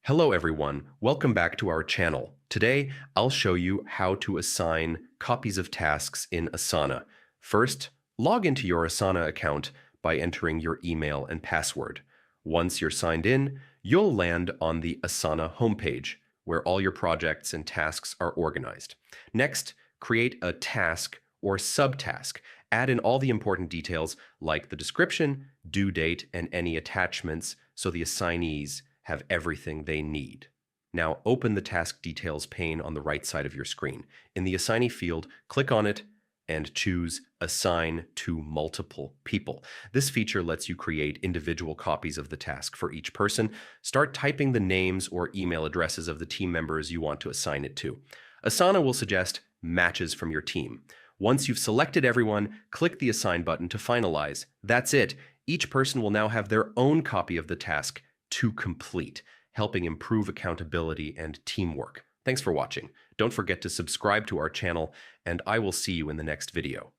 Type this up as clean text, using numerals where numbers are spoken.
Hello everyone, welcome back to our channel. Today, I'll show you how to assign copies of tasks in Asana. First, log into your Asana account by entering your email and password. Once you're signed in, you'll land on the Asana homepage, where all your projects and tasks are organized. Next, create a task or subtask. Add in all the important details like the description, due date, and any attachments so the assignees have everything they need. Now open the task details pane on the right side of your screen. In the assignee field, click on it and choose Assign to Multiple People. This feature lets you create individual copies of the task for each person. Start typing the names or email addresses of the team members you want to assign it to. Asana will suggest matches from your team. Once you've selected everyone, click the Assign button to finalize. That's it. Each person will now have their own copy of the task to complete, helping improve accountability and teamwork. Thanks for watching. Don't forget to subscribe to our channel, and I will see you in the next video.